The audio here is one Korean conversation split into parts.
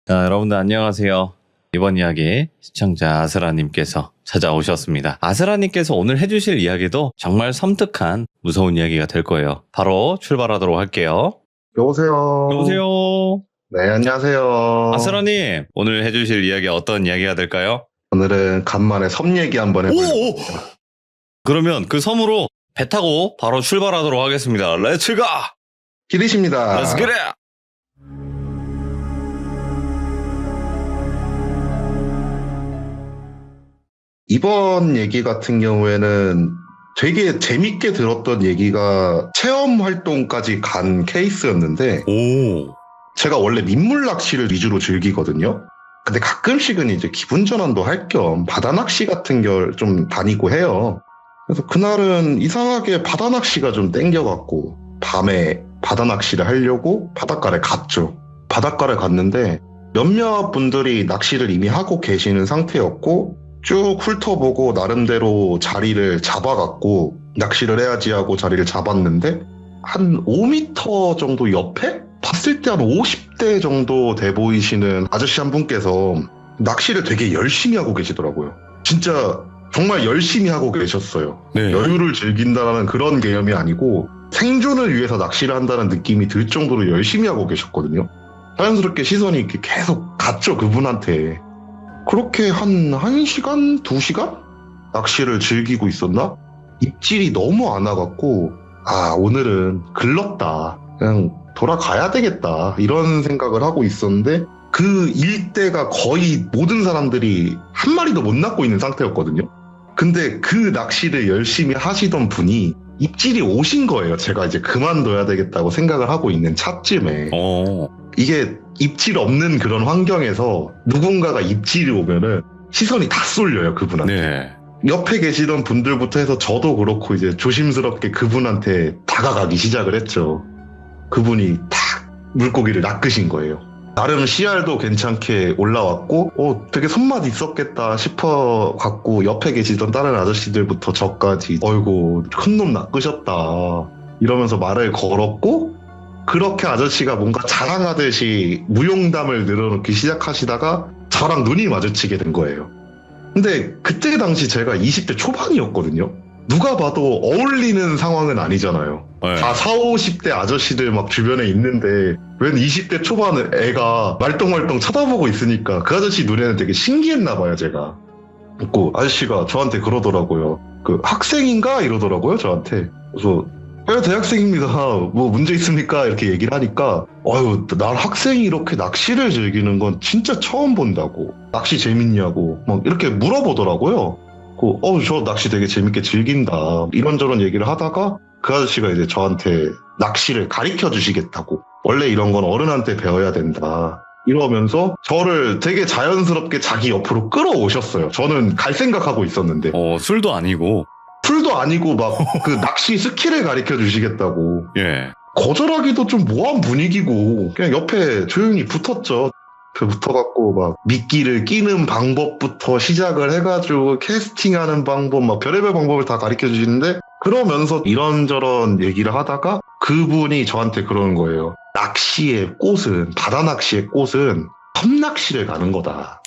자, 여러분들 안녕하세요. 이번 이야기 시청자 아스라님께서 찾아오셨습니다. 아스라님께서 오늘 해주실 이야기도 정말 섬뜩한 무서운 이야기가 될 거예요. 바로 출발하도록 할게요. 여보세요. 여보세요. 네, 안녕하세요. 아스라님, 오늘 해주실 이야기 어떤 이야기가 될까요? 오늘은 간만에 섬 얘기 한번 해보려고. 오! 그러면 그 섬으로 배 타고 바로 출발하도록 하겠습니다. 렛츠 가! 기리십니다. 렛츠 get it! 이번 얘기 같은 경우에는 되게 재밌게 들었던 얘기가 체험 활동까지 간 케이스였는데, 오! 제가 원래 민물 낚시를 위주로 즐기거든요. 근데 가끔씩은 이제 기분 전환도 할 겸 바다 낚시 같은 걸 좀 다니고 해요. 그래서 그날은 이상하게 바다 낚시가 좀 땡겨갖고 밤에 바다 낚시를 하려고 바닷가를 갔죠. 바닷가를 갔는데 몇몇 분들이 낚시를 이미 하고 계시는 상태였고, 쭉 훑어보고 나름대로 자리를 잡아갖고 낚시를 해야지 하고 자리를 잡았는데, 한 5m 정도 옆에 봤을 때 한 50대 정도 돼 보이시는 아저씨 한 분께서 낚시를 되게 열심히 하고 계시더라고요. 진짜 정말 열심히 하고 계셨어요. 네. 여유를 즐긴다는 그런 개념이 아니고 생존을 위해서 낚시를 한다는 느낌이 들 정도로 열심히 하고 계셨거든요. 자연스럽게 시선이 이렇게 계속 갔죠, 그분한테. 그렇게 한 1시간? 2시간? 낚시를 즐기고 있었나? 입질이 너무 안 와갖고, 아, 오늘은 글렀다. 그냥 돌아가야 되겠다. 이런 생각을 하고 있었는데, 그 일대가 거의 모든 사람들이 한 마리도 못 낚고 있는 상태였거든요. 근데 그 낚시를 열심히 하시던 분이 입질이 오신 거예요. 제가 이제 그만둬야 되겠다고 생각을 하고 있는 차쯤에. 이게 입질 없는 그런 환경에서 누군가가 입질이 오면은 시선이 다 쏠려요, 그분한테. 네. 옆에 계시던 분들부터 해서 저도 그렇고 이제 조심스럽게 그분한테 다가가기 시작을 했죠. 그분이 탁 물고기를 낚으신 거예요. 나름 CR도 괜찮게 올라왔고, 되게 손맛 있었겠다 싶어 갖고 옆에 계시던 다른 아저씨들부터 저까지, 어이구, 큰 놈 낚으셨다. 이러면서 말을 걸었고, 그렇게 아저씨가 뭔가 자랑하듯이 무용담을 늘어놓기 시작하시다가 저랑 눈이 마주치게 된 거예요. 근데 그때 당시 제가 20대 초반이었거든요. 누가 봐도 어울리는 상황은 아니잖아요. 네. 다 40, 50대 아저씨들 막 주변에 있는데 웬 20대 초반 애가 말똥말똥 쳐다보고 있으니까 그 아저씨 눈에는 되게 신기했나 봐요, 제가. 그리고 아저씨가 저한테 그러더라고요. 그 학생인가? 이러더라고요, 저한테. 그래서 대학생입니다. 뭐 문제 있습니까? 이렇게 얘기를 하니까, 아유, 난 학생이 이렇게 낚시를 즐기는 건 진짜 처음 본다고. 낚시 재밌냐고 막 이렇게 물어보더라고요. 저 낚시 되게 재밌게 즐긴다. 이런저런 얘기를 하다가 그 아저씨가 이제 저한테 낚시를 가르쳐 주시겠다고. 원래 이런 건 어른한테 배워야 된다. 이러면서 저를 되게 자연스럽게 자기 옆으로 끌어오셨어요. 저는 갈 생각하고 있었는데. 술도 아니고. 풀도 아니고 막 그 낚시 스킬을 가르쳐 주시겠다고. 예. 거절하기도 좀 모한 분위기고 그냥 옆에 조용히 붙었죠. 붙어갖고 막 미끼를 끼는 방법부터 시작을 해가지고 캐스팅하는 방법 막 별의별 방법을 다 가르쳐 주시는데, 그러면서 이런저런 얘기를 하다가 그분이 저한테 그러는 거예요. 낚시의 꽃은, 바다 낚시의 꽃은 섬낚시를 가는 거다.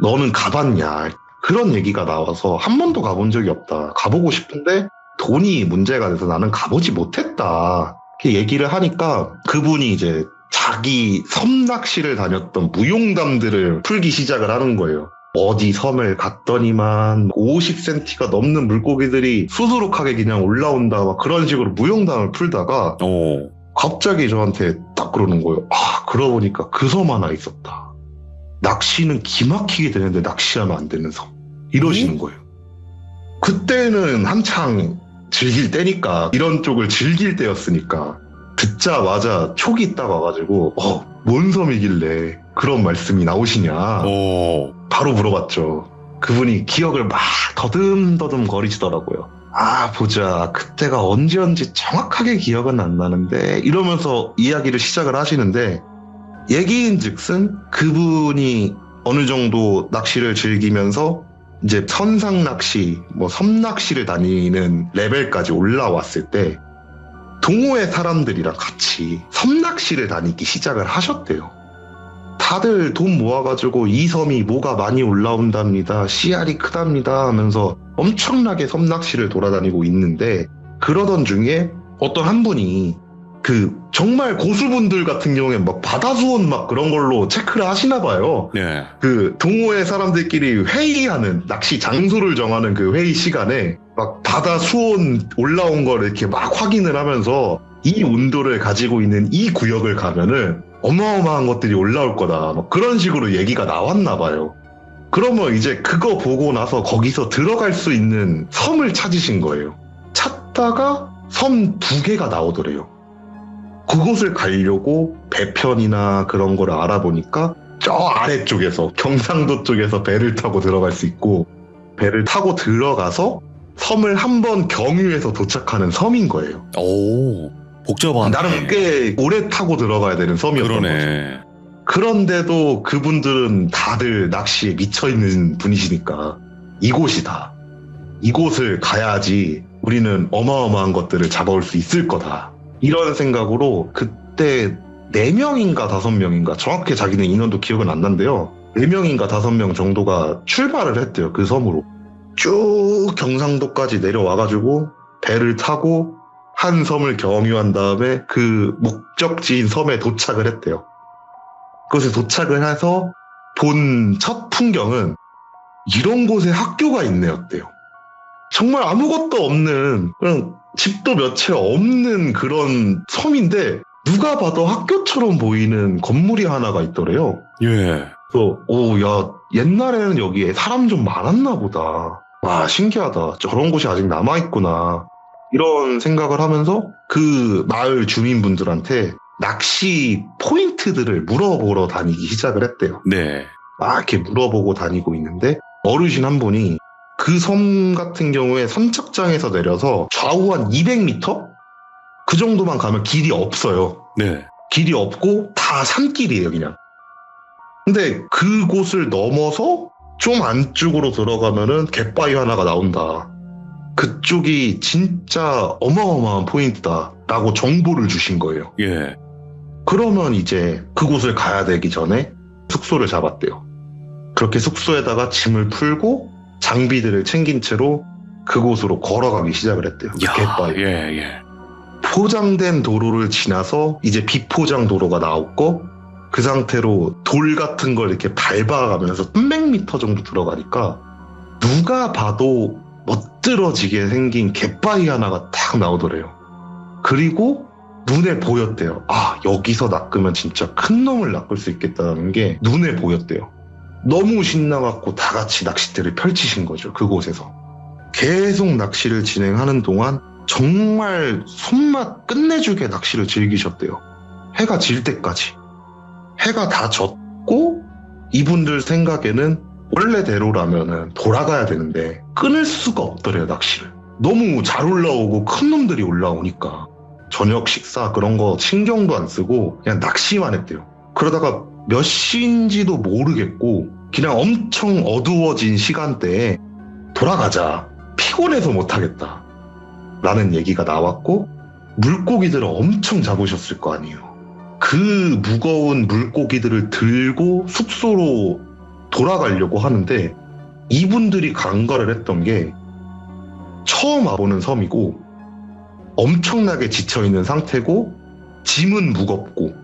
너는 가봤냐? 그런 얘기가 나와서 한 번도 가본 적이 없다. 가보고 싶은데 돈이 문제가 돼서 나는 가보지 못했다. 이렇게 얘기를 하니까 그분이 이제 자기 섬 낚시를 다녔던 무용담들을 풀기 시작을 하는 거예요. 어디 섬을 갔더니만 50cm가 넘는 물고기들이 수두룩하게 그냥 올라온다. 막 그런 식으로 무용담을 풀다가 갑자기 저한테 딱 그러는 거예요. 아, 그러고 보니까 그 섬 하나 있었다. 낚시는 기막히게 되는데 낚시하면 안 되는 섬. 이러시는 거예요. 그때는 한창 즐길 때니까, 이런 쪽을 즐길 때였으니까 듣자마자 촉이 있다고 와가지고 뭔 섬이길래 그런 말씀이 나오시냐 바로 물어봤죠. 그분이 기억을 막 더듬더듬 거리시더라고요. 아, 보자, 그때가 언제인지 정확하게 기억은 안 나는데, 이러면서 이야기를 시작을 하시는데, 얘기인즉슨 그분이 어느 정도 낚시를 즐기면서 이제 선상 낚시, 섬 낚시를 다니는 레벨까지 올라왔을 때 동호회 사람들이랑 같이 섬 낚시를 다니기 시작을 하셨대요. 다들 돈 모아가지고 이 섬이 뭐가 많이 올라온답니다. 씨알이 크답니다 하면서 엄청나게 섬낚시를 돌아다니고 있는데, 그러던 중에 어떤 한 분이 정말 고수분들 같은 경우엔 막 바다수온 막 그런 걸로 체크를 하시나 봐요. 네. 동호회 사람들끼리 회의하는, 낚시 장소를 정하는 그 회의 시간에 막 바다 수온 올라온 걸 이렇게 막 확인을 하면서 이 온도를 가지고 있는 이 구역을 가면은 어마어마한 것들이 올라올 거다. 막 그런 식으로 얘기가 나왔나 봐요. 그러면 이제 그거 보고 나서 거기서 들어갈 수 있는 섬을 찾으신 거예요. 찾다가 섬 2개가 나오더래요. 그곳을 가려고 배편이나 그런 거를 알아보니까 저 아래쪽에서, 경상도 쪽에서 배를 타고 들어갈 수 있고, 배를 타고 들어가서 섬을 한번 경유해서 도착하는 섬인 거예요. 오, 복잡한. 나름 꽤 오래 타고 들어가야 되는 섬이었던 거죠. 그러네. 그런데도 그분들은 다들 낚시에 미쳐있는 분이시니까 이곳이다. 이곳을 가야지 우리는 어마어마한 것들을 잡아올 수 있을 거다. 이런 생각으로 그때 4명인가 5명인가, 정확히 자기는 인원도 기억은 안 난대요. 4명인가 5명 정도가 출발을 했대요. 그 섬으로. 쭉 경상도까지 내려와가지고 배를 타고 한 섬을 경유한 다음에 그 목적지인 섬에 도착을 했대요. 그곳에 도착을 해서 본 첫 풍경은 이런 곳에 학교가 있네였대요. 정말 아무것도 없는, 그냥 집도 몇 채 없는 그런 섬인데 누가 봐도 학교처럼 보이는 건물이 하나가 있더래요. 예. 그래서 야, 옛날에는 여기에 사람 좀 많았나 보다. 와, 신기하다. 저런 곳이 아직 남아있구나. 이런 생각을 하면서 그 마을 주민분들한테 낚시 포인트들을 물어보러 다니기 시작을 했대요. 네. 막 이렇게 물어보고 다니고 있는데 어르신 한 분이 그 섬 같은 경우에 선착장에서 내려서 좌우 한 200m? 그 정도만 가면 길이 없어요. 네. 길이 없고 다 산길이에요, 그냥. 근데 그곳을 넘어서 좀 안쪽으로 들어가면은 갯바위 하나가 나온다. 그쪽이 진짜 어마어마한 포인트다라고 정보를 주신 거예요. 예. 그러면 이제 그곳을 가야 되기 전에 숙소를 잡았대요. 그렇게 숙소에다가 짐을 풀고 장비들을 챙긴 채로 그곳으로 걸어가기 시작을 했대요. 그 갯바위. 예. 포장된 도로를 지나서 이제 비포장 도로가 나왔고, 그 상태로 돌 같은 걸 이렇게 밟아가면서 300m 정도 들어가니까 누가 봐도 멋들어지게 생긴 갯바위 하나가 딱 나오더래요. 그리고 눈에 보였대요. 아, 여기서 낚으면 진짜 큰 놈을 낚을 수 있겠다는 게 눈에 보였대요. 너무 신나갖고 다 같이 낚싯대를 펼치신 거죠. 그곳에서. 계속 낚시를 진행하는 동안 정말 손맛 끝내주게 낚시를 즐기셨대요. 해가 질 때까지. 해가 다 졌고 이분들 생각에는 원래대로라면은 돌아가야 되는데 끊을 수가 없더래요, 낚시를. 너무 잘 올라오고 큰 놈들이 올라오니까 저녁 식사 그런 거 신경도 안 쓰고 그냥 낚시만 했대요. 그러다가 몇 시인지도 모르겠고 그냥 엄청 어두워진 시간대에 돌아가자, 피곤해서 못하겠다 라는 얘기가 나왔고, 물고기들을 엄청 잡으셨을 거 아니에요. 그 무거운 물고기들을 들고 숙소로 돌아가려고 하는데 이분들이 간과를 했던 게 처음 와보는 섬이고 엄청나게 지쳐있는 상태고 짐은 무겁고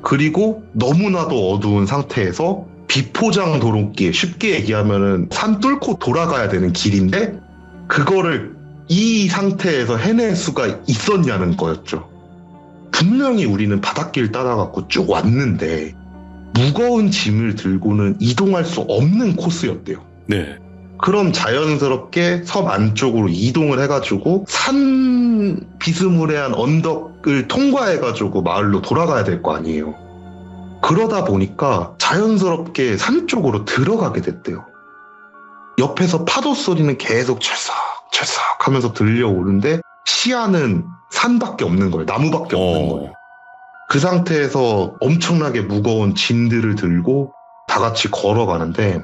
그리고 너무나도 어두운 상태에서 비포장 도로길, 쉽게 얘기하면은 산 뚫고 돌아가야 되는 길인데 그거를 이 상태에서 해낼 수가 있었냐는 거였죠. 분명히 우리는 바닷길 따라갖고 쭉 왔는데 무거운 짐을 들고는 이동할 수 없는 코스였대요. 네. 그럼 자연스럽게 섬 안쪽으로 이동을 해가지고 산 비스무리한 언덕을 통과해가지고 마을로 돌아가야 될 거 아니에요. 그러다 보니까 자연스럽게 산 쪽으로 들어가게 됐대요. 옆에서 파도 소리는 계속 철썩철썩 하면서 들려오는데 시야는 산밖에 없는 거예요. 나무밖에 없는 거예요. 그 상태에서 엄청나게 무거운 짐들을 들고 다 같이 걸어가는데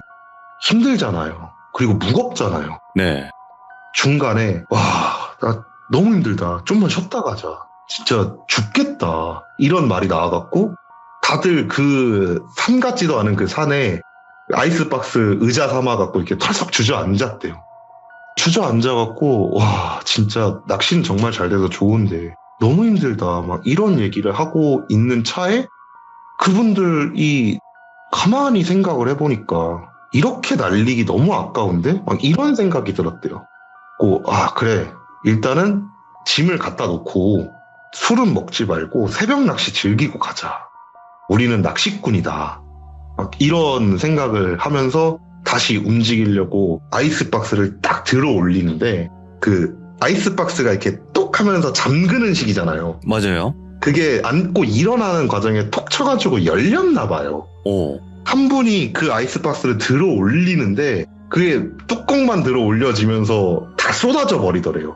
힘들잖아요. 그리고 무겁잖아요. 네. 중간에 나 너무 힘들다. 좀만 쉬었다 가자. 진짜 죽겠다. 이런 말이 나와갖고 다 다들 그 산 같지도 않은 그 산에 아이스박스 의자 삼아갖고 이렇게 털썩 주저앉았대요. 주저앉아갖고 와 진짜 낚시는 정말 잘 돼서 좋은데 너무 힘들다 막 이런 얘기를 하고 있는 차에 그분들이 가만히 생각을 해보니까 이렇게 날리기 너무 아까운데 막 이런 생각이 들었대요. 아 그래 일단은 짐을 갖다 놓고 술은 먹지 말고 새벽 낚시 즐기고 가자. 우리는 낚시꾼이다. 막 이런 생각을 하면서 다시 움직이려고 아이스박스를 딱 들어 올리는데 그 아이스박스가 이렇게 똑 하면서 잠그는 식이잖아요. 맞아요. 그게 안고 일어나는 과정에 톡 쳐가지고 열렸나 봐요. 오. 한 분이 그 아이스박스를 들어 올리는데 그게 뚜껑만 들어 올려지면서 다 쏟아져 버리더래요.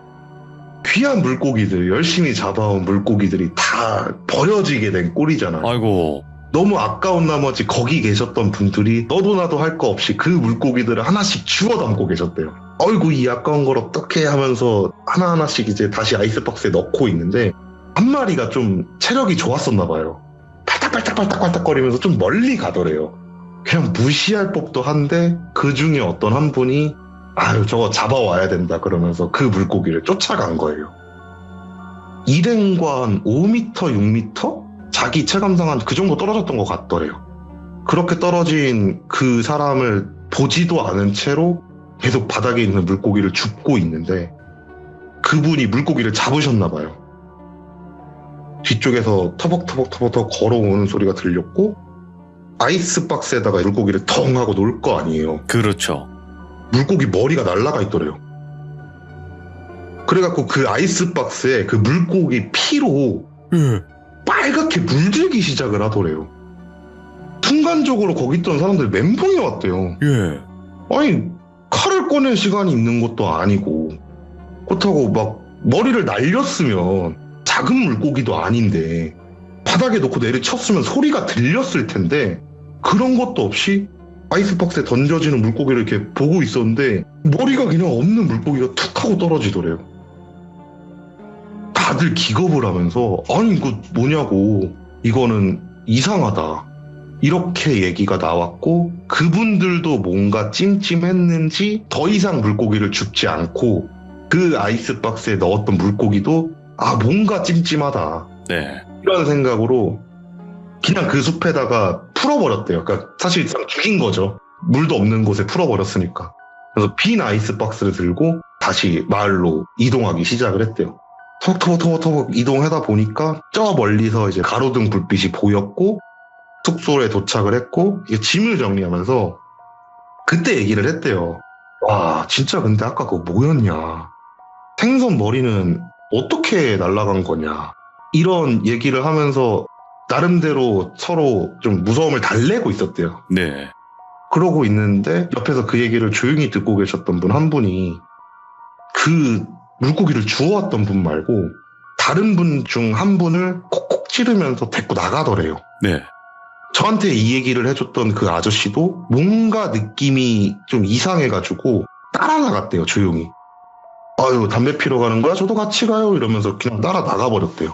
귀한 물고기들, 열심히 잡아온 물고기들이 다 버려지게 된 꼴이잖아요. 아이고. 너무 아까운 나머지 거기 계셨던 분들이 너도 나도 할 거 없이 그 물고기들을 하나씩 주워 담고 계셨대요. 어이구 이 아까운 걸 어떻게 하면서 하나하나씩 이제 다시 아이스박스에 넣고 있는데 한 마리가 좀 체력이 좋았었나 봐요. 팔딱팔딱거리면서 좀 멀리 가더래요. 그냥 무시할 법도 한데 그 중에 어떤 한 분이 아유 저거 잡아와야 된다 그러면서 그 물고기를 쫓아간 거예요. 일행과 한 5m, 6m? 자기 체감상 한 그 정도 떨어졌던 것 같더래요. 그렇게 떨어진 그 사람을 보지도 않은 채로 계속 바닥에 있는 물고기를 줍고 있는데 그분이 물고기를 잡으셨나 봐요. 뒤쪽에서 터벅터벅 걸어오는 소리가 들렸고 아이스박스에다가 물고기를 덩 하고 놓을 거 아니에요. 그렇죠. 물고기 머리가 날아가 있더래요. 그래갖고 그 아이스박스에 그 물고기 피로 빨갛게 물들기 시작을 하더래요. 순간적으로 거기 있던 사람들 멘붕이 왔대요. 예. 아니 칼을 꺼낼 시간이 있는 것도 아니고 그렇다고 막 머리를 날렸으면 작은 물고기도 아닌데 바닥에 놓고 내리쳤으면 소리가 들렸을 텐데 그런 것도 없이 아이스박스에 던져지는 물고기를 이렇게 보고 있었는데 머리가 그냥 없는 물고기가 툭 하고 떨어지더래요. 다들 기겁을 하면서 아니 이거 뭐냐고 이거는 이상하다 이렇게 얘기가 나왔고 그분들도 뭔가 찜찜했는지 더 이상 물고기를 줍지 않고 그 아이스박스에 넣었던 물고기도 아 뭔가 찜찜하다 네. 이런 생각으로 그냥 그 숲에다가 풀어버렸대요. 그러니까 사실상 죽인 거죠. 물도 없는 곳에 풀어버렸으니까. 그래서 빈 아이스박스를 들고 다시 마을로 이동하기 시작을 했대요. 터벅터벅 이동하다 보니까 저 멀리서 이제 가로등 불빛이 보였고 숙소에 도착을 했고 이게 짐을 정리하면서 그때 얘기를 했대요. 와 진짜 근데 아까 그거 뭐였냐. 생선 머리는 어떻게 날아간 거냐. 이런 얘기를 하면서 나름대로 서로 좀 무서움을 달래고 있었대요. 네. 그러고 있는데 옆에서 그 얘기를 조용히 듣고 계셨던 분 한 분이 그 물고기를 주워왔던 분 말고 다른 분 중 한 분을 콕콕 찌르면서 데리고 나가더래요. 네. 저한테 이 얘기를 해줬던 그 아저씨도 뭔가 느낌이 좀 이상해가지고 따라 나갔대요. 조용히. 아유 담배 피러 가는 거야? 저도 같이 가요. 이러면서 그냥 따라 나가버렸대요.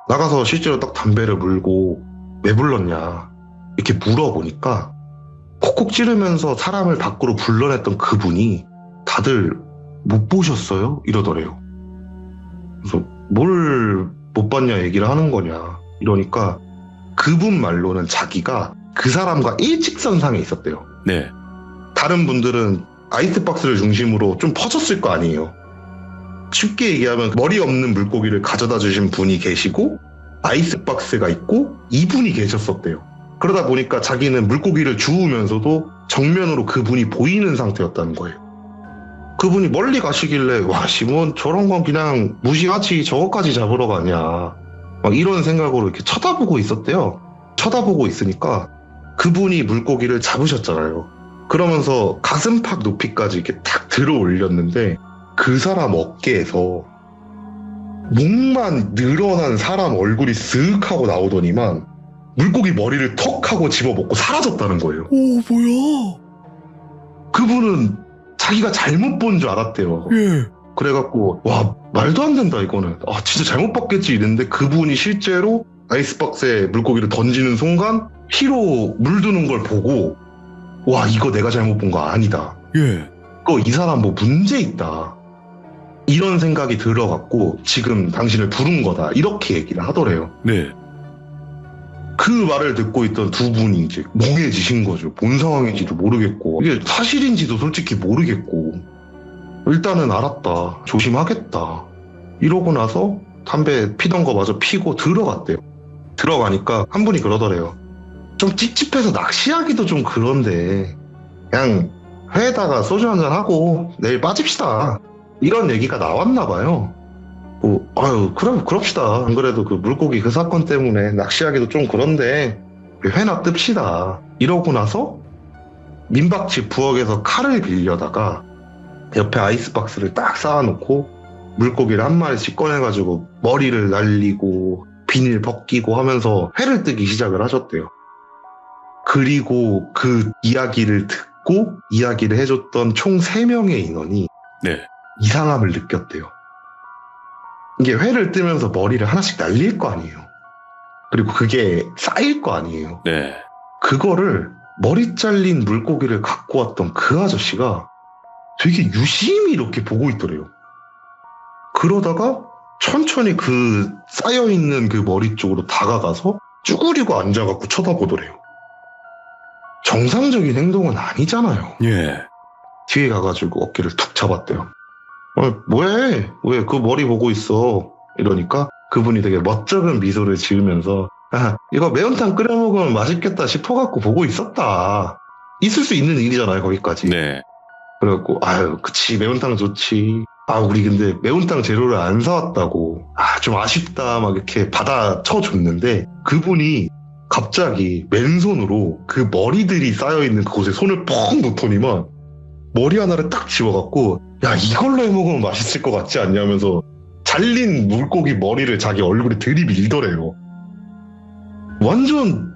나가서 실제로 딱 담배를 물고 왜 불렀냐 이렇게 물어보니까 콕콕 찌르면서 사람을 밖으로 불러냈던 그분이 다들 못 보셨어요? 이러더래요. 그래서 뭘 못 봤냐 얘기를 하는 거냐 이러니까 그분 말로는 자기가 그 사람과 일직선상에 있었대요. 네. 다른 분들은 아이스박스를 중심으로 좀 퍼졌을 거 아니에요. 쉽게 얘기하면 머리 없는 물고기를 가져다 주신 분이 계시고 아이스박스가 있고 이분이 계셨었대요. 그러다 보니까 자기는 물고기를 주우면서도 정면으로 그분이 보이는 상태였다는 거예요. 그분이 멀리 가시길래 와 시몬 저런 건 그냥 무시하지 저거까지 잡으러 가냐 막 이런 생각으로 이렇게 쳐다보고 있었대요. 쳐다보고 있으니까 그분이 물고기를 잡으셨잖아요. 그러면서 가슴팍 높이까지 이렇게 탁 들어 올렸는데 그 사람 어깨에서 목만 늘어난 사람 얼굴이 쓱 하고 나오더니만 물고기 머리를 턱 하고 집어먹고 사라졌다는 거예요. 오 뭐야? 그분은 자기가 잘못 본 줄 알았대요. 예. 그래갖고 와 말도 안 된다 이거는 아 진짜 잘못 봤겠지 이랬는데 그분이 실제로 아이스박스에 물고기를 던지는 순간 피로 물드는 걸 보고 와 이거 내가 잘못 본 거 아니다. 예. 이 사람 뭐 문제 있다. 이런 생각이 들어갖고 지금 당신을 부른 거다. 이렇게 얘기를 하더래요. 네. 그 말을 듣고 있던 두 분이 이제 멍해지신 거죠. 뭔 상황인지도 모르겠고 이게 사실인지도 솔직히 모르겠고 일단은 알았다. 조심하겠다. 이러고 나서 담배 피던 거 마저 피고 들어갔대요. 들어가니까 한 분이 그러더래요. 좀 찝찝해서 낚시하기도 좀 그런데 그냥 회에다가 소주 한잔 하고 내일 빠집시다. 이런 얘기가 나왔나 봐요. 그럽시다. 안 그래도 그 물고기 그 사건 때문에 낚시하기도 좀 그런데 회나 뜹시다. 이러고 나서 민박집 부엌에서 칼을 빌려다가 옆에 아이스박스를 딱 쌓아놓고 물고기를 한 마리씩 꺼내가지고 머리를 날리고 비닐 벗기고 하면서 회를 뜨기 시작을 하셨대요. 그리고 그 이야기를 듣고 이야기를 해줬던 총 3명의 인원이 네. 이상함을 느꼈대요. 이게 회를 뜨면서 머리를 하나씩 날릴 거 아니에요. 그리고 그게 쌓일 거 아니에요. 네. 그거를 머리 잘린 물고기를 갖고 왔던 그 아저씨가 되게 유심히 이렇게 보고 있더래요. 그러다가 천천히 그 쌓여있는 그 머리 쪽으로 다가가서 쭈그리고 앉아갖고 쳐다보더래요. 정상적인 행동은 아니잖아요. 예. 뒤에 가가지고 어깨를 툭 잡았대요. 뭐해? 왜 그 머리 보고 있어? 이러니까 그분이 되게 멋쩍은 미소를 지으면서 이거 매운탕 끓여 먹으면 맛있겠다 싶어갖고 보고 있었다. 있을 수 있는 일이잖아요, 거기까지. 네. 그래갖고 그치 매운탕 좋지. 우리 근데 매운탕 재료를 안 사왔다고. 좀 아쉽다 막 이렇게 받아쳐줬는데 그분이 갑자기 맨손으로 그 머리들이 쌓여있는 그곳에 손을 퍽 놓더니만 머리 하나를 딱 집어갖고 야 이걸로 해먹으면 맛있을 것 같지 않냐면서 잘린 물고기 머리를 자기 얼굴에 들이밀더래요. 완전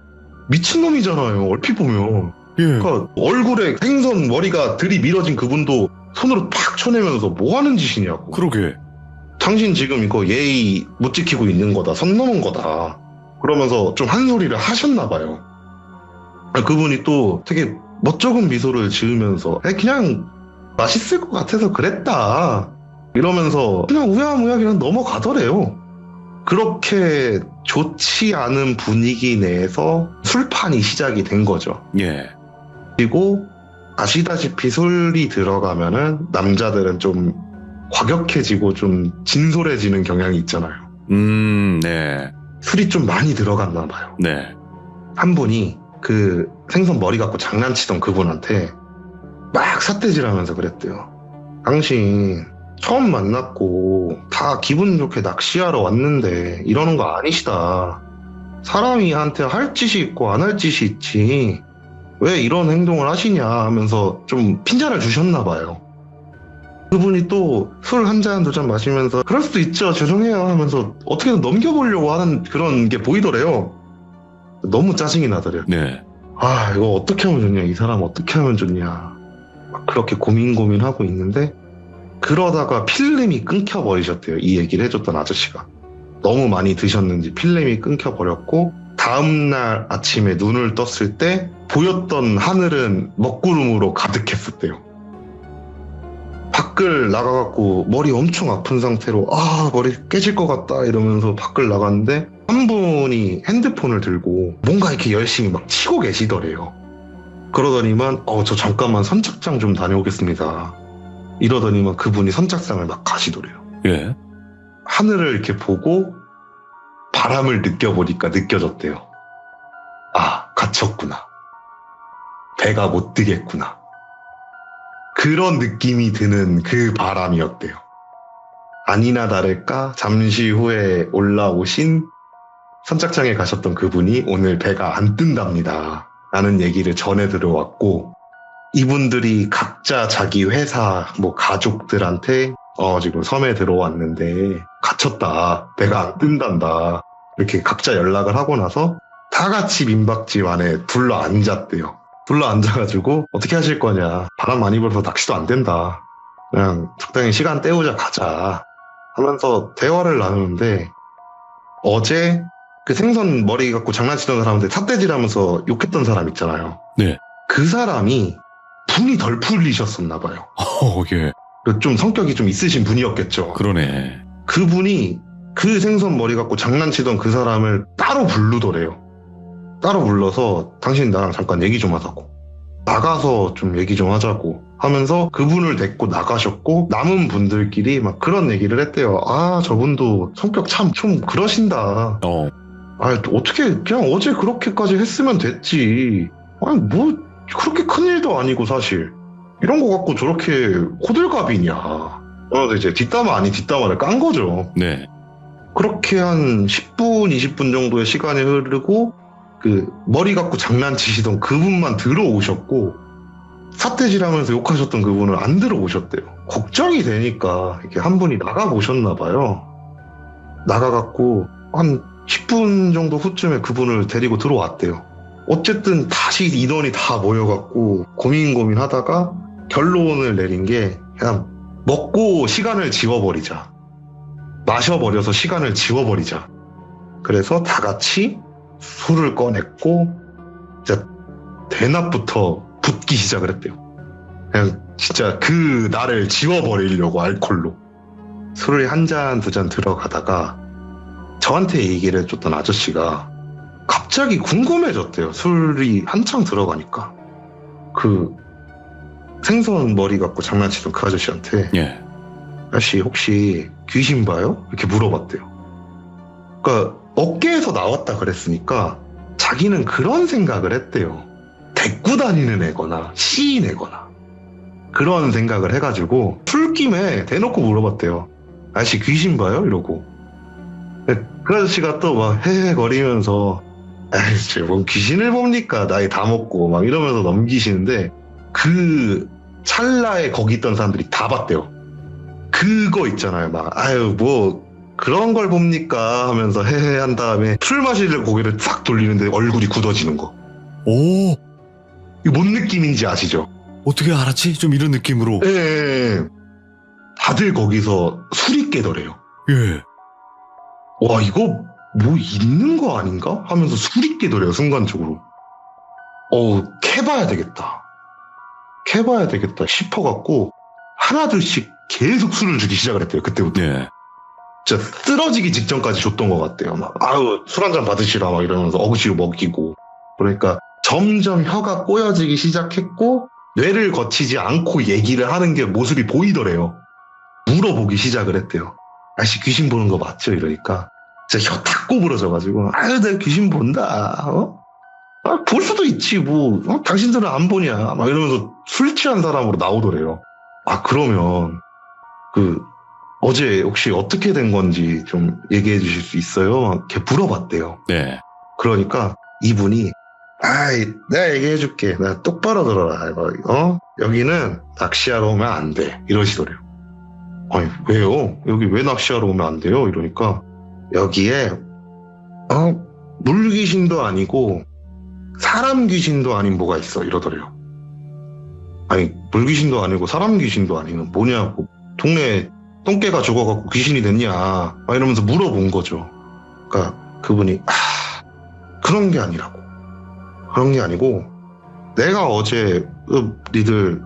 미친놈이잖아요, 얼핏 보면. 예. 그러니까 얼굴에 생선 머리가 들이밀어진 그분도 손으로 팍 쳐내면서 뭐 하는 짓이냐고. 그러게. 당신 지금 이거 예의 못 지키고 있는 거다. 선 넘은 거다. 그러면서 좀 한 소리를 하셨나 봐요. 그분이 또 되게 멋쩍은 미소를 지으면서 그냥 맛있을 것 같아서 그랬다. 이러면서 그냥 우야무야 그냥 넘어가더래요. 그렇게 좋지 않은 분위기 내에서 술판이 시작이 된 거죠. 예. 그리고 아시다시피 술이 들어가면은 남자들은 좀 과격해지고 좀 진솔해지는 경향이 있잖아요. 네. 술이 좀 많이 들어갔나 봐요. 네. 한 분이 그 생선 머리 갖고 장난치던 그분한테 막 삿대질하면서 그랬대요. 당신 처음 만났고 다 기분 좋게 낚시하러 왔는데 이러는 거 아니시다. 사람이 한테 할 짓이 있고 안 할 짓이 있지. 왜 이런 행동을 하시냐 하면서 좀 핀잔을 주셨나 봐요. 그분이 또 술 한 잔, 두 잔 마시면서 그럴 수도 있죠, 죄송해요 하면서 어떻게든 넘겨보려고 하는 그런 게 보이더래요. 너무 짜증이 나더래요. 네. 이거 어떻게 하면 좋냐, 이 사람 어떻게 하면 좋냐 막 그렇게 고민하고 있는데 그러다가 필름이 끊겨버리셨대요. 이 얘기를 해줬던 아저씨가 너무 많이 드셨는지 필름이 끊겨버렸고 다음날 아침에 눈을 떴을 때 보였던 하늘은 먹구름으로 가득했었대요. 밖을 나가갖고 머리 엄청 아픈 상태로 머리 깨질 것 같다 이러면서 밖을 나갔는데 한 분이 핸드폰을 들고 뭔가 이렇게 열심히 막 치고 계시더래요. 그러더니만 저 잠깐만 선착장 좀 다녀오겠습니다. 이러더니만 그분이 선착장을 막 가시더래요. 예. 하늘을 이렇게 보고 바람을 느껴보니까 느껴졌대요. 갇혔구나. 배가 못 뜨겠구나. 그런 느낌이 드는 그 바람이었대요. 아니나 다를까 잠시 후에 올라오신 선착장에 가셨던 그분이 오늘 배가 안 뜬답니다 라는 얘기를 전해 들어왔고 이분들이 각자 자기 회사 가족들한테 지금 섬에 들어왔는데 갇혔다, 배가 안 뜬단다 이렇게 각자 연락을 하고 나서 다 같이 민박집 안에 둘러 앉았대요. 둘러 앉아가지고 어떻게 하실 거냐, 바람 많이 불어서 낚시도 안 된다, 그냥 적당히 시간 때우자 가자 하면서 대화를 나누는데 어제 그 생선 머리 갖고 장난치던 사람한테 삿대질하면서 욕했던 사람 있잖아요. 네. 그 사람이 분이 덜 풀리셨었나 봐요. 예. 좀 성격이 좀 있으신 분이었겠죠. 그러네. 그분이 그 생선 머리 갖고 장난치던 그 사람을 따로 부르더래요. 따로 불러서 당신 나랑 잠깐 얘기 좀 하자고. 나가서 좀 얘기 좀 하자고 하면서 그분을 데리고 나가셨고 남은 분들끼리 막 그런 얘기를 했대요. 아, 저분도 성격 참 좀 그러신다. 아, 어떻게 그냥 어제 그렇게까지 했으면 됐지. 아니 뭐 그렇게 큰일도 아니고 사실 이런 거 갖고 저렇게 호들갑이냐. 그래서 이제 뒷담화 아닌 뒷담화를 깐 거죠. 네. 그렇게 한 10분, 20분 정도의 시간이 흐르고 그 머리 갖고 장난치시던 그분만 들어오셨고 삿대질하면서 욕하셨던 그분은 안 들어오셨대요. 걱정이 되니까 이렇게 한 분이 나가보셨나 봐요. 나가갖고 한 10분 정도 후쯤에 그분을 데리고 들어왔대요. 어쨌든 다시 인원이 다 모여갖고 고민하다가 결론을 내린 게 그냥 먹고 시간을 지워버리자. 마셔버려서 시간을 지워버리자. 그래서 다 같이 술을 꺼냈고 진짜 대낮부터 붓기 시작을 했대요. 그냥 진짜 그 날을 지워버리려고 알코올로. 술을 한 잔, 두 잔 들어가다가 저한테 얘기를 해줬던 아저씨가 갑자기 궁금해졌대요. 술이 한창 들어가니까. 그 생선 머리 갖고 장난치던 그 아저씨한테 예. 아저씨 혹시 귀신 봐요? 이렇게 물어봤대요. 그러니까 어깨에서 나왔다 그랬으니까 자기는 그런 생각을 했대요. 데리고 다니는 애거나 시인 애거나 그런 생각을 해가지고 술김에 대놓고 물어봤대요. 아저씨 귀신 봐요? 이러고. 그 아저씨가 또 막 헤헤거리면서 아이씨 뭔 귀신을 봅니까? 나이 다 먹고 막 이러면서 넘기시는데 그 찰나에 거기 있던 사람들이 다 봤대요. 그거 있잖아요. 막 아유 뭐 그런 걸 봅니까 하면서 헤헤 한 다음에 술 마시려고 고개를 싹 돌리는데 얼굴이 굳어지는 거. 오, 이거 뭔 느낌인지 아시죠? 어떻게 알았지? 좀 이런 느낌으로. 예. 다들 거기서 술이 깨더래요. 예. 와 이거 뭐 있는 거 아닌가? 하면서 술이 깨더래요 순간적으로. 캐봐야 되겠다. 캐봐야 되겠다 싶어갖고 하나둘씩 계속 술을 주기 시작을 했대요. 그때부터. 예. 진짜 쓰러지기 직전까지 줬던 것 같대요. 막 아유 술 한잔 받으시라 막 이러면서 억지로 먹이고. 그러니까 점점 혀가 꼬여지기 시작했고 뇌를 거치지 않고 얘기를 하는 게 모습이 보이더래요. 물어보기 시작을 했대요. 아저씨 귀신 보는 거 맞죠? 이러니까 진짜 혀 탁 꼬부러져가지고 아유 내가 귀신 본다. 볼 수도 있지 뭐. 당신들은 안 보냐 막 이러면서 술 취한 사람으로 나오더래요. 그러면 어제 혹시 어떻게 된 건지 좀 얘기해 주실 수 있어요? 막 이렇게 물어봤대요. 네. 그러니까 이분이 내가 얘기해 줄게. 나 똑바로 들어라. 여기는 낚시하러 오면 안 돼. 이러시더래요. 아니 왜요? 여기 왜 낚시하러 오면 안 돼요? 이러니까 여기에 물귀신도 아니고 사람 귀신도 아닌 뭐가 있어 이러더래요. 아니 물귀신도 아니고 사람 귀신도 아니면 뭐냐고. 동네 똥개가 죽어갖고 귀신이 됐냐 막 이러면서 물어본 거죠. 그러니까 그분이 그런 게 아니라고. 그런 게 아니고 내가 어제 니들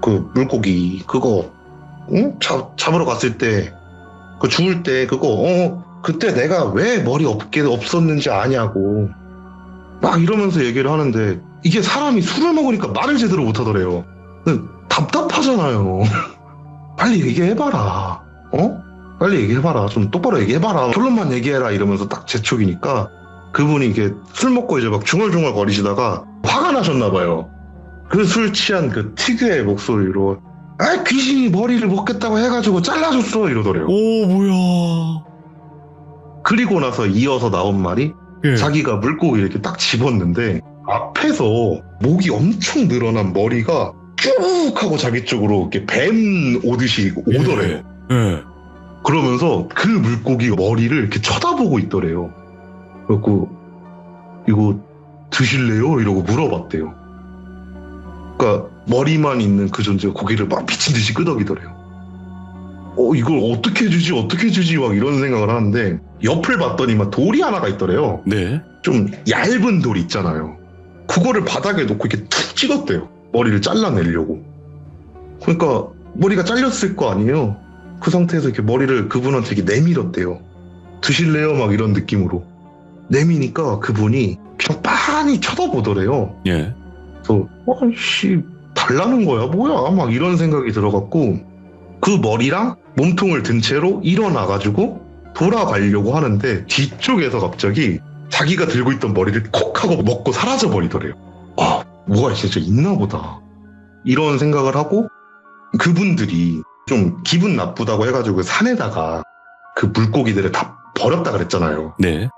그 물고기 그거 잡으러 갔을 때 그 죽을 때 그거 그때 내가 왜 머리 없었는지 아냐고 막 이러면서 얘기를 하는데 이게 사람이 술을 먹으니까 말을 제대로 못하더래요. 답답하잖아요. 빨리 얘기해봐라. 빨리 얘기해봐라. 좀 똑바로 얘기해봐라. 결론만 얘기해라 이러면서 딱 재촉이니까 그분이 이게 술 먹고 이제 막 중얼중얼 거리시다가 화가 나셨나봐요. 그 술 취한 그 특유의 목소리로 귀신이 머리를 먹겠다고 해가지고 잘라줬어 이러더래요. 오 뭐야. 그리고 나서 이어서 나온 말이 예. 자기가 물고기 이렇게 딱 집었는데 앞에서 목이 엄청 늘어난 머리가 쭉 하고 자기 쪽으로 이렇게 뱀 오듯이 오더래요. 예. 그러면서 그 물고기 머리를 이렇게 쳐다보고 있더래요. 그래갖고 이거 드실래요? 이러고 물어봤대요. 그러니까 머리만 있는 그 존재가 고기를 막 미친 듯이 끄덕이더래요. 이걸 어떻게 주지 막 이런 생각을 하는데 옆을 봤더니 막 돌이 하나가 있더래요. 네. 좀 얇은 돌 있잖아요. 그거를 바닥에 놓고 이렇게 툭 찍었대요. 머리를 잘라내려고. 그러니까 머리가 잘렸을 거 아니에요. 그 상태에서 이렇게 머리를 그분한테 이렇게 내밀었대요. 드실래요? 막 이런 느낌으로. 내미니까 그분이 그냥 빤히 쳐다보더래요. 예. 그래서 아이씨 달라는 거야 뭐야 막 이런 생각이 들어갖고 그 머리랑 몸통을 든 채로 일어나가지고 돌아가려고 하는데 뒤쪽에서 갑자기 자기가 들고 있던 머리를 콕 하고 먹고 사라져 버리더래요. 아 뭐가 진짜 있나 보다 이런 생각을 하고 그분들이 좀 기분 나쁘다고 해가지고 산에다가 그 물고기들을 다 버렸다 그랬잖아요. 네.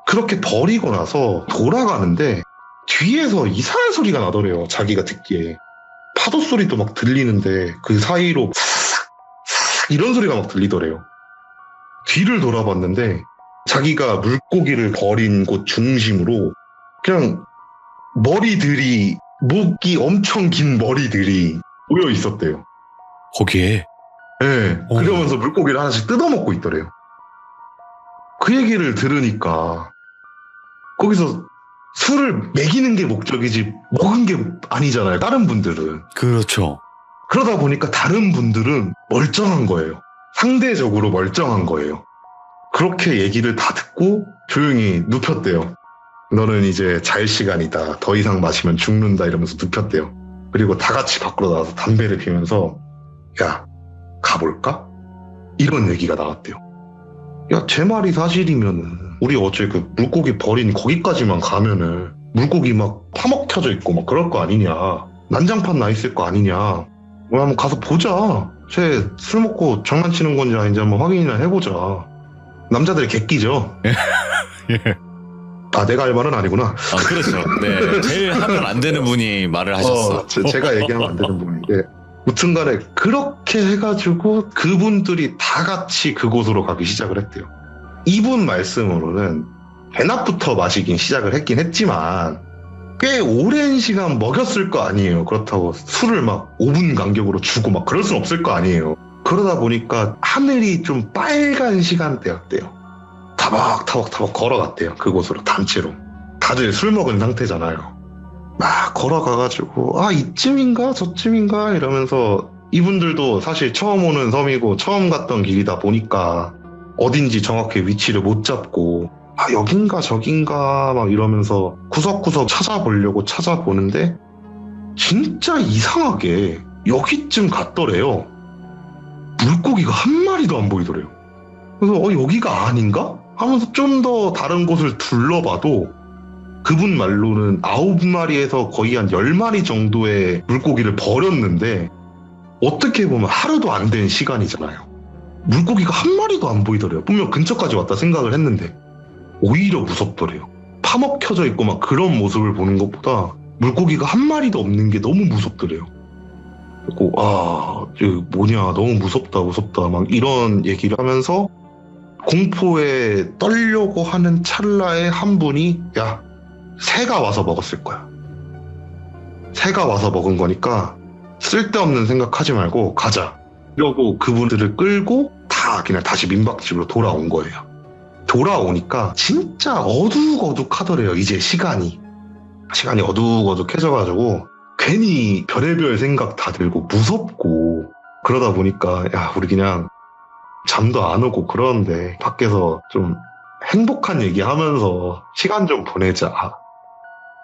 그렇게 버리고 나서 돌아가는데 뒤에서 이상한 소리가 나더래요. 자기가 듣기에. 파도 소리도 막 들리는데 그 사이로 싹싹 이런 소리가 막 들리더래요. 뒤를 돌아봤는데 자기가 물고기를 버린 곳 중심으로 그냥 머리들이 목이 엄청 긴 머리들이 모여 있었대요. 거기에. 네, 그러면서 물고기를 하나씩 뜯어먹고 있더래요. 그 얘기를 들으니까 거기서 술을 먹이는 게 목적이지 먹은 게 아니잖아요. 다른 분들은. 그렇죠. 그러다 보니까 다른 분들은 멀쩡한 거예요. 상대적으로 멀쩡한 거예요. 그렇게 얘기를 다 듣고 조용히 눕혔대요. 너는 이제 잘 시간이다. 더 이상 마시면 죽는다 이러면서 눕혔대요. 그리고 다 같이 밖으로 나와서 담배를 피우면서 야 가볼까? 이런 얘기가 나왔대요. 야 제 말이 사실이면은 우리 어제 그 물고기 버린 거기까지만 가면은 물고기 막 파먹혀져 있고 막 그럴 거 아니냐. 난장판 나 있을 거 아니냐. 뭐 한번 가서 보자. 쟤 술 먹고 장난치는 건지 아닌지 한번 확인이나 해보자. 남자들이 객기죠. 예. 아 내가 할 말은 아니구나. 아, 그렇죠. 네. 제일 하면 안 되는 분이 말을 하셨어. 제가 얘기하면 안 되는 부분인데 무튼간에 그렇게 해가지고 그분들이 다 같이 그곳으로 가기 시작을 했대요. 이분 말씀으로는 배낮부터 마시긴 시작을 했긴 했지만 꽤 오랜 시간 먹였을 거 아니에요. 그렇다고 술을 막 5분 간격으로 주고 막 그럴 순 없을 거 아니에요. 그러다 보니까 하늘이 좀 빨간 시간대였대요. 타박타박 걸어갔대요. 그곳으로 단체로. 다들 술 먹은 상태잖아요. 막 걸어가가지고 이쯤인가 저쯤인가 이러면서 이분들도 사실 처음 오는 섬이고 처음 갔던 길이다 보니까 어딘지 정확히 위치를 못 잡고 여긴가 저긴가 막 이러면서 구석구석 찾아보는데 진짜 이상하게 여기쯤 갔더래요. 물고기가 한 마리도 안 보이더래요. 그래서 여기가 아닌가? 하면서 좀 더 다른 곳을 둘러봐도 그분 말로는 9마리에서 거의 한 10마리 정도의 물고기를 버렸는데 어떻게 보면 하루도 안 된 시간이잖아요. 물고기가 한 마리도 안 보이더래요. 분명 근처까지 왔다 생각을 했는데 오히려 무섭더래요. 파먹혀져 있고 막 그런 모습을 보는 것보다 물고기가 한 마리도 없는 게 너무 무섭더래요. 그리고 이거 뭐냐 너무 무섭다 막 이런 얘기를 하면서 공포에 떨려고 하는 찰나에 한 분이 야 새가 와서 먹었을 거야. 새가 와서 먹은 거니까 쓸데없는 생각하지 말고 가자. 이러고 그분들을 끌고 다 그냥 다시 민박집으로 돌아온 거예요. 돌아오니까 진짜 어둑어둑하더래요. 이제 시간이 어둑어둑해져가지고 괜히 별의별 생각 다 들고 무섭고 그러다 보니까 야 우리 그냥 잠도 안 오고 그러는데 밖에서 좀 행복한 얘기하면서 시간 좀 보내자.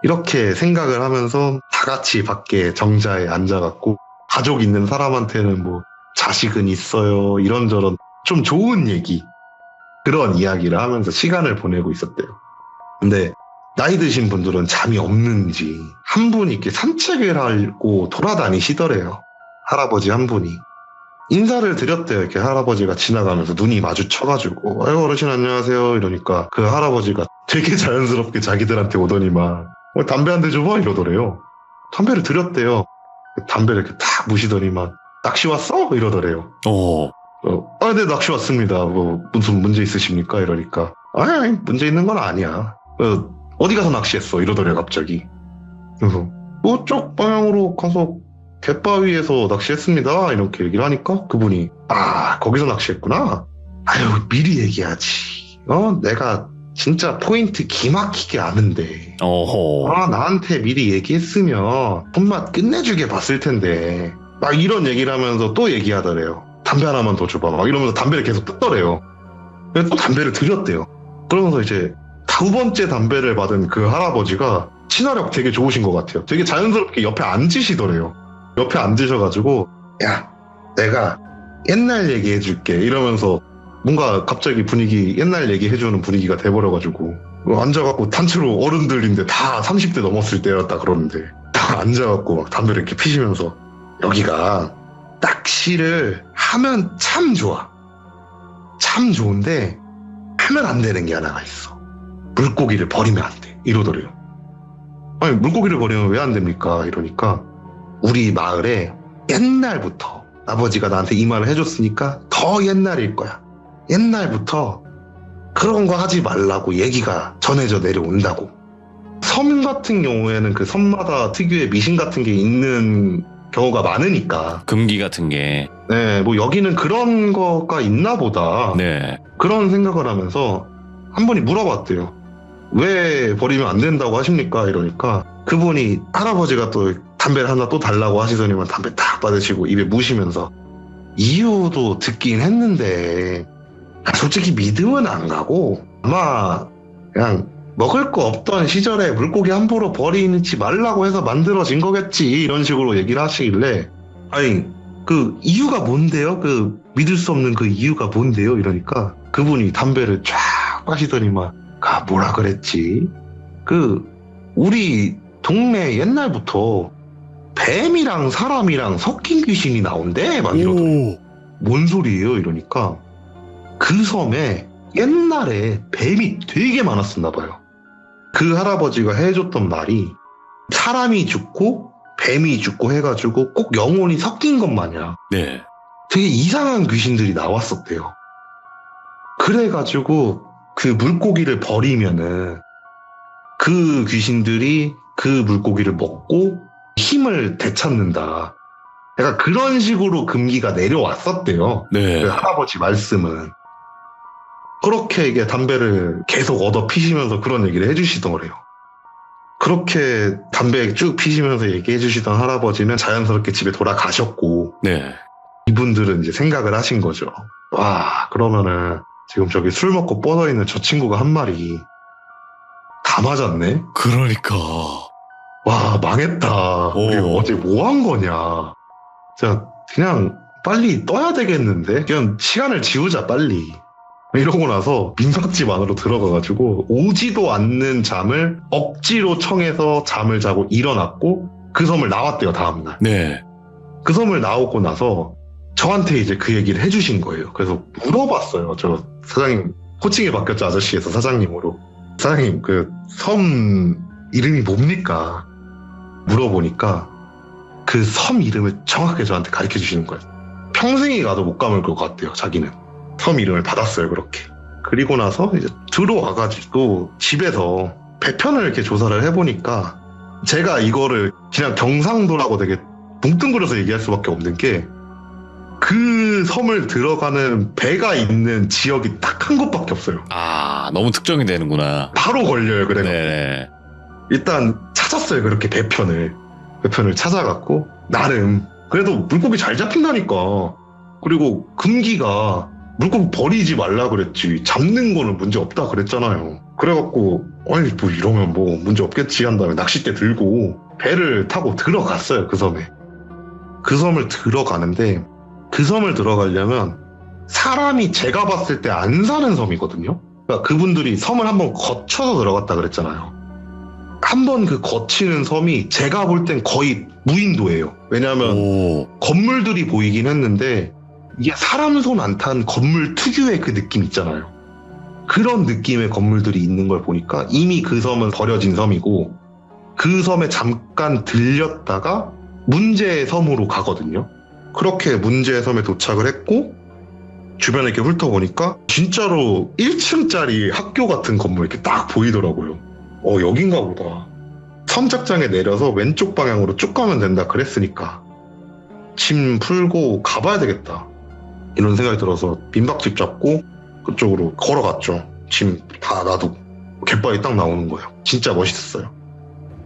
이렇게 생각을 하면서 다 같이 밖에 정자에 앉아갖고 가족 있는 사람한테는 뭐 자식은 있어요 이런저런 좀 좋은 얘기 그런 이야기를 하면서 시간을 보내고 있었대요. 근데 나이 드신 분들은 잠이 없는지 한 분이 이렇게 산책을 하고 돌아다니시더래요. 할아버지 한 분이. 인사를 드렸대요. 이렇게 할아버지가 지나가면서 눈이 마주쳐가지고 아유 어르신 안녕하세요 이러니까 그 할아버지가 되게 자연스럽게 자기들한테 오더니만 담배 한 대 줘봐 이러더래요. 담배를 드렸대요. 담배를 이렇게 탁 무시더니만 낚시 왔어? 이러더래요. 네 낚시 왔습니다. 뭐 무슨 문제 있으십니까? 이러니까 아니 문제 있는 건 아니야. 어디 가서 낚시했어? 이러더래요 갑자기. 그래서 쪽 방향으로 가서 갯바위에서 낚시했습니다. 이렇게 얘기를 하니까 그분이 거기서 낚시했구나. 아유, 미리 얘기하지. 내가 진짜 포인트 기막히게 아는데. 어허. 나한테 미리 얘기했으면 손맛 끝내주게 봤을 텐데. 막 이런 얘기를 하면서 또 얘기하더래요. 담배 하나만 더 줘봐. 막 이러면서 담배를 계속 뜯더래요. 그래서 또 담배를 드렸대요. 그러면서 이제 2번째 담배를 받은 그 할아버지가 친화력 되게 좋으신 것 같아요. 되게 자연스럽게 옆에 앉으시더래요. 옆에 앉으셔가지고, 야, 내가 옛날 얘기해줄게. 이러면서 뭔가 갑자기 분위기, 옛날 얘기해주는 분위기가 돼버려가지고, 앉아갖고 단체로 어른들인데 다 30대 넘었을 때였다 그러는데, 다 앉아갖고 막 담배를 이렇게 피시면서, 여기가 낚시를 하면 참 좋아. 참 좋은데, 하면 안 되는 게 하나가 있어. 물고기를 버리면 안 돼. 이러더래요. 아니, 물고기를 버리면 왜 안 됩니까? 이러니까, 우리 마을에 옛날부터 아버지가 나한테 이 말을 해줬으니까 더 옛날일 거야. 옛날부터 그런 거 하지 말라고 얘기가 전해져 내려온다고. 섬 같은 경우에는 그 섬마다 특유의 미신 같은 게 있는 경우가 많으니까. 금기 같은 게. 네, 뭐 여기는 그런 거가 있나 보다. 네. 그런 생각을 하면서 한 분이 물어봤대요. 왜 버리면 안 된다고 하십니까? 이러니까 그분이 할아버지가 또 담배를 하나 또 달라고 하시더니만 담배 딱 받으시고 입에 무시면서 이유도 듣긴 했는데 솔직히 믿음은 안 가고 아마 그냥 먹을 거 없던 시절에 물고기 함부로 버리지 말라고 해서 만들어진 거겠지 이런 식으로 얘기를 하시길래 아니 그 이유가 뭔데요? 그 믿을 수 없는 그 이유가 뭔데요? 이러니까 그분이 담배를 쫙 마시더니만 뭐라 그랬지? 우리 동네 옛날부터 뱀이랑 사람이랑 섞인 귀신이 나온대 막 이러더래요. 뭔 소리예요? 이러니까 그 섬에 옛날에 뱀이 되게 많았었나 봐요. 그 할아버지가 해줬던 말이 사람이 죽고 뱀이 죽고 해가지고 꼭 영혼이 섞인 것 마냥 네. 되게 이상한 귀신들이 나왔었대요. 그래가지고 그 물고기를 버리면은 그 귀신들이 그 물고기를 먹고 힘을 되찾는다. 약간 그런 식으로 금기가 내려왔었대요. 네. 그 할아버지 말씀은. 그렇게 이게 담배를 계속 얻어 피시면서 그런 얘기를 해주시더래요. 그렇게 담배 쭉 피시면서 얘기해 주시던 할아버지는 자연스럽게 집에 돌아가셨고, 네. 이분들은 이제 생각을 하신 거죠. 와, 그러면은 지금 저기 술 먹고 뻗어 있는 저 친구가 한 말이 다 맞았네? 그러니까. 와, 망했다. 우리 오. 어제 뭐 한 거냐. 자, 그냥 빨리 떠야 되겠는데? 그냥 시간을 지우자, 빨리. 이러고 나서 민박집 안으로 들어가가지고 오지도 않는 잠을 억지로 청해서 잠을 자고 일어났고 그 섬을 나왔대요, 다음날. 네. 그 섬을 나오고 나서 저한테 이제 그 얘기를 해주신 거예요. 그래서 물어봤어요. 저 사장님, 호칭이 바뀌었죠, 아저씨에서 사장님으로. 사장님, 그 섬 이름이 뭡니까? 물어보니까 그 섬 이름을 정확하게 저한테 가르쳐 주시는 거예요. 평생이 가도 못 감을 것 같대요, 자기는. 섬 이름을 받았어요, 그렇게. 그리고 나서 이제 들어와가지고 집에서 배편을 이렇게 조사를 해보니까 제가 이거를 그냥 경상도라고 되게 뭉뚱그려서 얘기할 수밖에 없는 게 그 섬을 들어가는 배가 있는 지역이 딱 한 곳밖에 없어요. 아, 너무 특정이 되는구나. 바로 걸려요, 그래서. 네. 일단 찾았어요, 그렇게 배편을 찾아갖고 나름 그래도 물고기 잘 잡힌다니까. 그리고 금기가 물고기 버리지 말라 그랬지, 잡는 거는 문제 없다 그랬잖아요. 그래갖고 아니 뭐 이러면 뭐 문제 없겠지 한 다음에 낚싯대 들고 배를 타고 들어갔어요, 그 섬에. 그 섬을 들어가는데 그 섬을 들어가려면 사람이 제가 봤을 때 안 사는 섬이거든요. 그러니까 그분들이 섬을 한번 거쳐서 들어갔다 그랬잖아요. 한번 그 거치는 섬이 제가 볼 땐 거의 무인도예요. 왜냐하면 오. 건물들이 보이긴 했는데 이게 사람 손 안 탄 건물 특유의 그 느낌 있잖아요. 그런 느낌의 건물들이 있는 걸 보니까 이미 그 섬은 버려진 섬이고 그 섬에 잠깐 들렸다가 문제의 섬으로 가거든요. 그렇게 문제의 섬에 도착을 했고 주변에 이렇게 훑어보니까 진짜로 1층짜리 학교 같은 건물 이렇게 딱 보이더라고요. 여긴가 보다. 선착장에 내려서 왼쪽 방향으로 쭉 가면 된다 그랬으니까 짐 풀고 가봐야 되겠다. 이런 생각이 들어서 민박집 잡고 그쪽으로 걸어갔죠. 짐 다 놔두고. 갯바위 딱 나오는 거예요. 진짜 멋있었어요.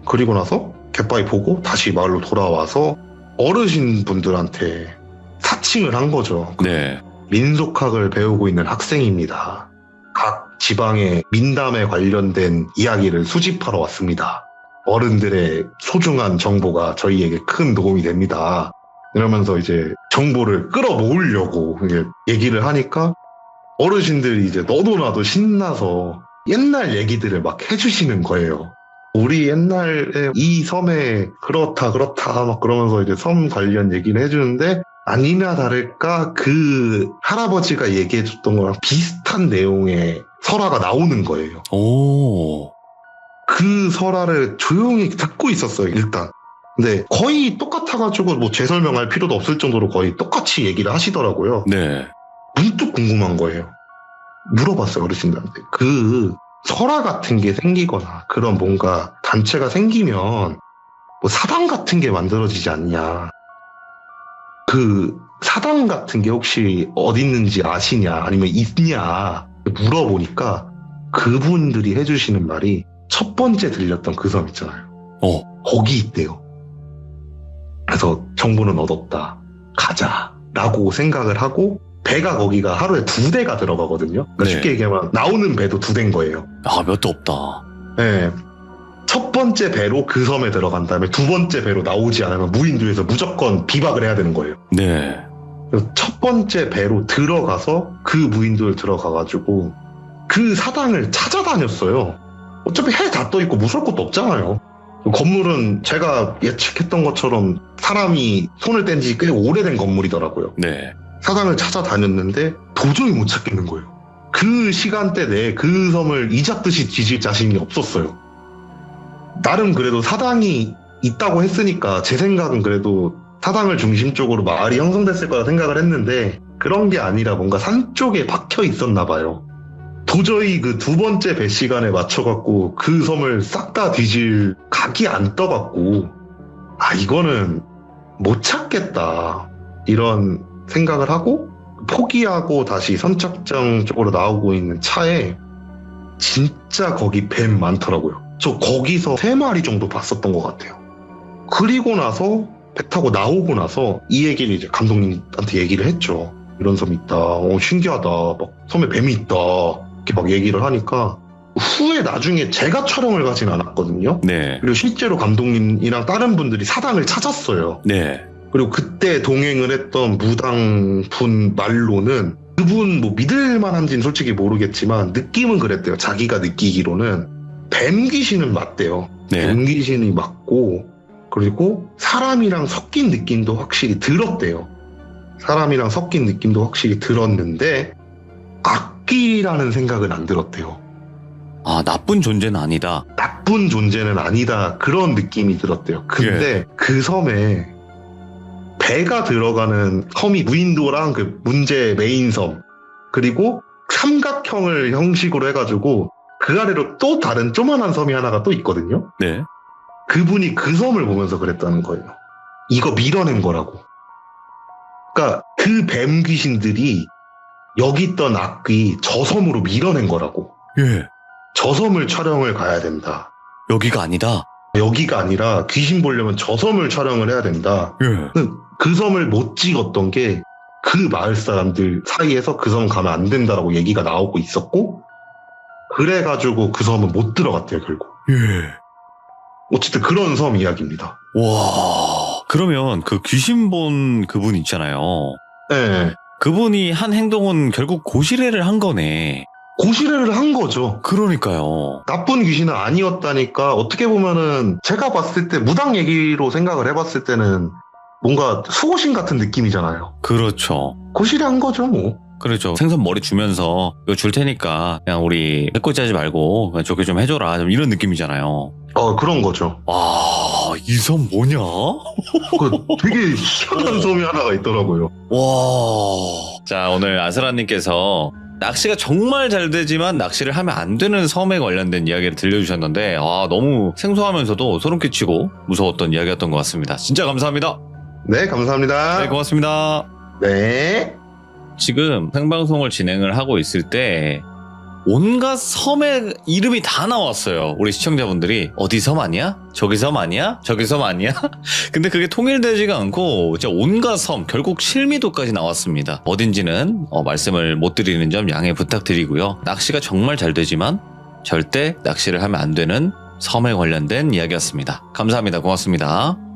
그리고 나서 갯바위 보고 다시 마을로 돌아와서 어르신분들한테 사칭을 한 거죠. 네. 민속학을 배우고 있는 학생입니다. 각 지방의 민담에 관련된 이야기를 수집하러 왔습니다. 어른들의 소중한 정보가 저희에게 큰 도움이 됩니다. 이러면서 이제 정보를 끌어모으려고 얘기를 하니까 어르신들이 이제 너도 나도 신나서 옛날 얘기들을 막 해주시는 거예요. 우리 옛날에 이 섬에 그렇다 막 그러면서 이제 섬 관련 얘기를 해주는데 아니나 다를까 그 할아버지가 얘기해줬던 거랑 비슷한 내용의 설화가 나오는 거예요. 오. 그 설화를 조용히 듣고 있었어요, 일단. 근데 거의 똑같아가지고 뭐 재설명할 필요도 없을 정도로 거의 똑같이 얘기를 하시더라고요. 네. 문득 궁금한 거예요. 물어봤어요, 어르신들한테. 그 설화 같은 게 생기거나 그런 뭔가 단체가 생기면 뭐 사당 같은 게 만들어지지 않냐. 그 사당 같은 게 혹시 어디 있는지 아시냐 아니면 있냐 물어보니까 그분들이 해주시는 말이 첫 번째 들렸던 그 섬 있잖아요. 거기 있대요. 그래서 정보는 얻었다. 가자라고 생각을 하고 배가 거기가 하루에 2대가 들어가거든요. 그러니까 네. 쉽게 얘기하면 나오는 배도 2대인 거예요. 아, 몇도 없다. 네. 첫 번째 배로 그 섬에 들어간 다음에 두 번째 배로 나오지 않으면 무인도에서 무조건 비박을 해야 되는 거예요. 네. 그래서 첫 번째 배로 들어가서 그 무인도를 들어가가지고 그 사당을 찾아다녔어요. 어차피 해 다 떠있고 무서울 것도 없잖아요. 건물은 제가 예측했던 것처럼 사람이 손을 뗀 지 꽤 오래된 건물이더라고요. 네. 사당을 찾아다녔는데 도저히 못 찾겠는 거예요. 그 시간대 내에 그 섬을 이잡듯이 뒤질 자신이 없었어요. 나름 그래도 사당이 있다고 했으니까 제 생각은 그래도 사당을 중심적으로 마을이 형성됐을 거라 생각을 했는데 그런 게 아니라 뭔가 산 쪽에 박혀 있었나 봐요. 도저히 그 두 번째 배 시간에 맞춰갖고 그 섬을 싹 다 뒤질 각이 안 떠갖고 아 이거는 못 찾겠다 이런 생각을 하고 포기하고 다시 선착장 쪽으로 나오고 있는 차에 진짜 거기 뱀 많더라고요. 저 거기서 3마리 정도 봤었던 것 같아요. 그리고 나서 배 타고 나오고 나서 이 얘기를 이제 감독님한테 얘기를 했죠. 이런 섬이 있다. 신기하다. 막 섬에 뱀이 있다. 이렇게 막 얘기를 하니까 후에 나중에 제가 촬영을 가진 않았거든요. 네. 그리고 실제로 감독님이랑 다른 분들이 사당을 찾았어요. 네. 그리고 그때 동행을 했던 무당분 말로는 그분 뭐 믿을 만한지는 솔직히 모르겠지만 느낌은 그랬대요. 자기가 느끼기로는 뱀 귀신은 맞대요. 네. 뱀 귀신이 맞고 그리고 사람이랑 섞인 느낌도 확실히 들었대요. 사람이랑 섞인 느낌도 확실히 들었는데 악귀라는 생각은 안 들었대요. 아, 나쁜 존재는 아니다. 나쁜 존재는 아니다. 그런 느낌이 들었대요. 근데 그 섬에 배가 들어가는 섬이 무인도랑 그 문제 메인 섬 그리고 삼각형을 형식으로 해가지고 그 아래로 또 다른 조만한 섬이 하나가 또 있거든요. 네. 그분이 그 섬을 보면서 그랬다는 거예요. 이거 밀어낸 거라고. 그러니까 그 뱀 귀신들이 여기 있던 악귀 저 섬으로 밀어낸 거라고. 예. 저 섬을 촬영을 가야 된다. 여기가 아니다. 여기가 아니라 귀신 보려면 저 섬을 촬영을 해야 된다. 예. 그 섬을 못 찍었던 게 그 마을 사람들 사이에서 그 섬 가면 안 된다라고 얘기가 나오고 있었고 그래가지고 그 섬은 못 들어갔대요 결국. 예. 어쨌든 그런 섬 이야기입니다. 와. 그러면 그 귀신 본 그분 있잖아요. 네. 그분이 한 행동은 결국 고시래를 한 거네. 고시래를 한 거죠. 그러니까요. 나쁜 귀신은 아니었다니까 어떻게 보면은 제가 봤을 때 무당 얘기로 생각을 해봤을 때는 뭔가 수호신 같은 느낌이잖아요. 그렇죠. 고시래 한 거죠 뭐. 그렇죠. 생선 머리 주면서 이거 줄 테니까 그냥 우리 해코지 하지 말고 그냥 좋게 좀 해줘라. 좀 이런 느낌이잖아요. 그런 거죠. 와, 이 섬 뭐냐? 그 되게 희한한 섬이 하나가 있더라고요. 와. 자, 오늘 아스라님께서 낚시가 정말 잘 되지만 낚시를 하면 안 되는 섬에 관련된 이야기를 들려주셨는데 너무 생소하면서도 소름 끼치고 무서웠던 이야기였던 것 같습니다. 진짜 감사합니다. 네, 감사합니다. 네, 고맙습니다. 네. 지금 생방송을 진행을 하고 있을 때 온갖 섬의 이름이 다 나왔어요. 우리 시청자분들이 어디 섬 아니야? 저기 섬 아니야? 저기 섬 아니야? 근데 그게 통일되지가 않고 진짜 온갖 섬, 결국 실미도까지 나왔습니다. 어딘지는 말씀을 못 드리는 점 양해 부탁드리고요. 낚시가 정말 잘 되지만 절대 낚시를 하면 안 되는 섬에 관련된 이야기였습니다. 감사합니다. 고맙습니다.